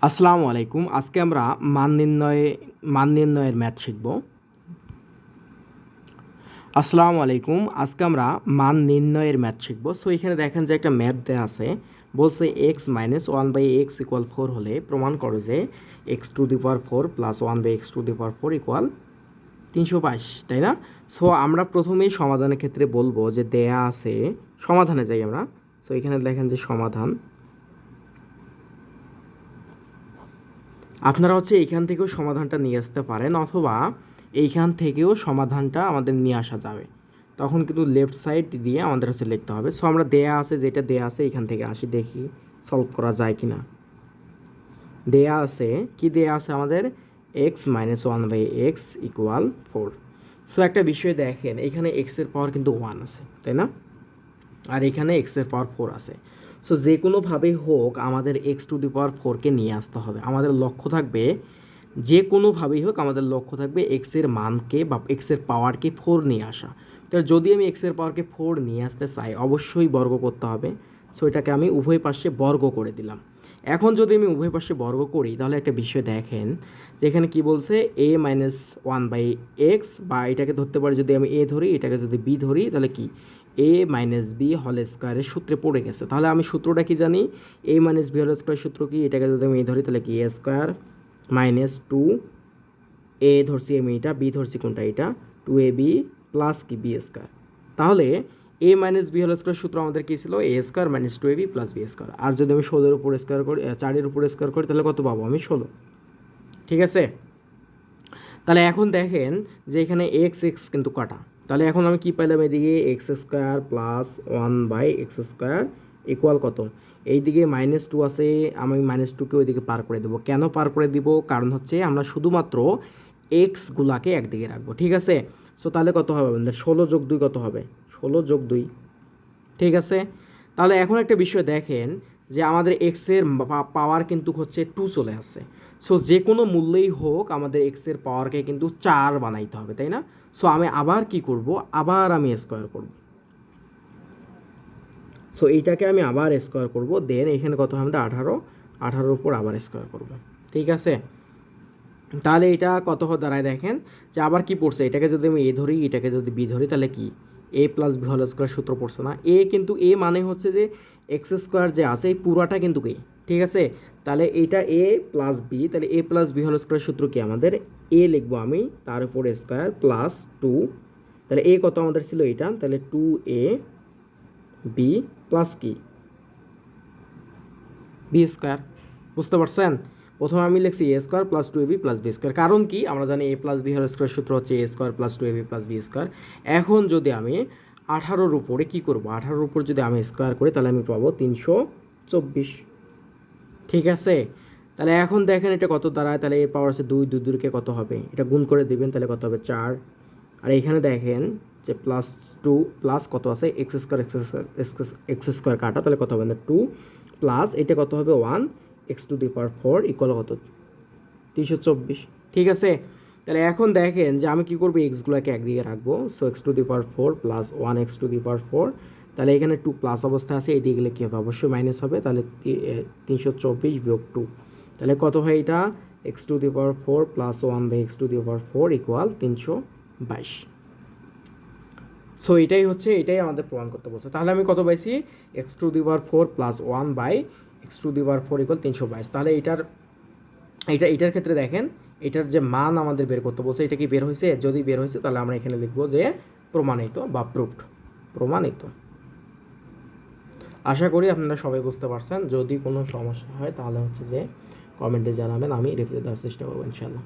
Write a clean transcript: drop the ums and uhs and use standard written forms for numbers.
আসসালামু আলাইকুম। আজকে আমরা মান নির্ণয়ের ম্যাথ শিখব। আসসালামু আলাইকুম। আজকে আমরা মান নির্ণয়ের ম্যাথ শিখব। সো এখানে দেখেন যে একটা ম্যাথ দেওয়া আছে, বলছে x minus one by x equal 4 হলে প্রমাণ করো যে x to the power 4 plus one by x to the power 4 equal 322, তাই না? সো আমরা প্রথমেই সমাধানের ক্ষেত্রে বলবো যে দেয়া আছে, সমাধানে যাই আমরা। সো এখানে দেখেন যে সমাধান, আপনারা এইখান থেকেও সমাধানটা নিয়ে আসতে পারেন, অথবা এইখান থেকেও সমাধানটা আমাদের নিয়ে আসা যাবে। তখন কিন্তু লেফট সাইড দিয়ে আমাদের লিখতে হবে। সো আমরা দেয়া আছে, যেটা দেয়া আছে এখান থেকে আসি, দেখি সলভ করা যায় কি না। দেয়া আছে, কি দেয়া আছে আমাদের? X minus one by x equal 4। So একটা বিষয় দেখেন, এখানে এক্সের পাওয়ার কিন্তু 1 আছে, তাই না? আর এখানে এক্সের পাওয়ার 4 আছে। সো যে কোনোভাবেই হোক আমাদের এক্স টু দি পাওয়ার 4কে নিয়ে আসতে হবে। আমাদের লক্ষ্য থাকবে, যে কোনোভাবেই হোক আমাদের লক্ষ্য থাকবে এক্সের মানকে বা এক্সের পাওয়ারকে 4 নিয়ে আসা। তো যদি আমি এক্সের পাওয়ারকে 4 নিয়ে আসতে চাই, অবশ্যই বর্গ করতে হবে। সো এটাকে আমি উভয় পাশে বর্গ করে দিলাম। এখন যদি আমি উভয় পাশে বর্গ করি, তাহলে একটা বিষয় দেখেন, যেখানে কি বলছে এ মাইনাস ওয়ান বাই এক্স, বা এটাকে ধরতে পারি, যদি আমি এ ধরি, এটাকে যদি বি ধরি, তাহলে কি এ মাইনাস বি হোল স্কোয়ারের সূত্রে পড়ে গেছে। তাহলে আমি সূত্রটা কি জানি? এ মাইনাস বি হোল স্কোয়ার সূত্র কি? এটাকে যদি আমি এ ধরি, তাহলে কি এ স্কোয়ার মাইনাস টু এ ধরছি আমি, এটা বি ধরছি কোনটা, এটা 2ab প্লাস কি বি স্কোয়ার। তাহলে A minus B whole square সূত্র আমাদের কী ছিল? A square minus 2ab plus B square. আর যদি আমি 16-এর উপর স্কোয়ার করি, 4-এর উপর স্কোয়ার করি, তাহলে কত পাবো আমি? 16। ঠিক আছে? তাহলে এখন দেখেন যে এখানে এক্স এক্স কিন্তু কাটা। তাহলে এখন আমি কি পাইলাম? এদিকে x square plus one by x square equal কত? এইদিকে -2 আছে, আমি -2কে ওইদিকে পার করে দেবো। কেন পার করে দিব? কারণ হচ্ছে আমরা শুধুমাত্র এক্সগুলাকে একদিকে রাখবো। ঠিক আছে? সো তাহলে কত হবে আমাদের? 16 যোগ 2 কত হবে? 16 যোগ 2। ঠিক আছে? তাহলে এখন একটা বিষয় দেখেন যে আমাদের এক্সের পাওয়ার কিন্তু 2 চলে আসছে। সো যে কোনো মূল্যেই হোক আমাদের এক্সের পাওয়ারকে কিন্তু 4 বানাইতে হবে, তাই না? সো আমি আবার কি করব? আবার আমি স্কোয়ার করব। সো এইটাকে আমি আবার স্কোয়ার করব, দেন এখানে কত হবে? 18, 18-এর উপর আবার স্কোয়ার করব। ঠিক আছে? তাহলে এটা কত দাঁড়ায় দেখেন যে আবার কি পড়ছে, এটাকে যদি আমি এ ধরি, এটাকে যদি বি ধরি, তাহলে কি এ প্লাস বি হোল স্কোয়ার সূত্র পড়ছে না? এ কিন্তু এ মানে হচ্ছে যে এক্স স্কোয়ার যে আছে এই পুরাটা কিন্তু এ। ঠিক আছে? তাহলে এইটা এ প্লাস বি, তাহলে এ প্লাস বি হোল স্কোয়ার সূত্র কি আমাদের? এ লিখবো আমি, তার উপর স্কোয়ার প্লাস 2। তাহলে এ কত আমাদের ছিল? এটা, তাহলে 2a বি প্লাস কি বি স্কোয়ার। বুঝতে পারছেন? প্রথমে আমি লিখছি A square plus 2ab plus B square. কারণ কি? আমরা জানি A plus B whole square সূত্র হচ্ছে A square plus 2ab plus B square. এখন যদি আমি 18-র উপরে কী করবো? 18-র উপর যদি আমি স্কোয়ার করি, তাহলে আমি পাবো 324। ঠিক আছে? তাহলে এখন দেখেন এটা কত দাঁড়ায়? তাহলে এ পাওয়ার আছে 2, 2 2কে কত হবে? এটা গুণ করে দিবেন, তাহলে কত হবে? 4। আর এখানে দেখেন যে প্লাস 2 প্লাস কত আছে? এক্স স্কোয়ার এক্স স্কোয়ার কাটা, তাহলে কত হবে? 2 প্লাস এটা কত হবে? 1 X to the power 4 equal কত? 324। ঠিক আছে? তাহলে এখন দেখেন যে আমি কী করবো? এক্সগুলোকে একদিকে রাখবো। So X to the power 4 plus 1 X to the power 4। তাহলে এখানে 2 প্লাস অবস্থা আছে, এইদিকে গেলে কী হবে? অবশ্যই মাইনাস হবে। তাহলে 324 বিয়োগ 2, তাহলে কত হয় এটা? X to the power 4 plus 1 by x to the power 4 equal 322। So এটাই আমাদের প্রমাণ করতে বলছে। তাহলে আমি কত পাইছি? X to the power 4 plus 1 by x to the power 4 equal 322। তাহলে এটার ক্ষেত্রে দেখেন, এটার যে মান আমাদের বের করতে বলছে, এটা কি বের হয়েছে? যদি বের হয়েছে, তাহলে আমরা এখানে লিখবো যে প্রমাণিত বা প্রুফড, প্রমাণিত। আশা করি আপনারা সবাই বুঝতে পারছেন। যদি কোনো সমস্যা হয় তাহলে যে কমেন্টে জানাবেন, আমি রিপ্লাই দেওয়ার চেষ্টা করবো ইনশাআল্লাহ।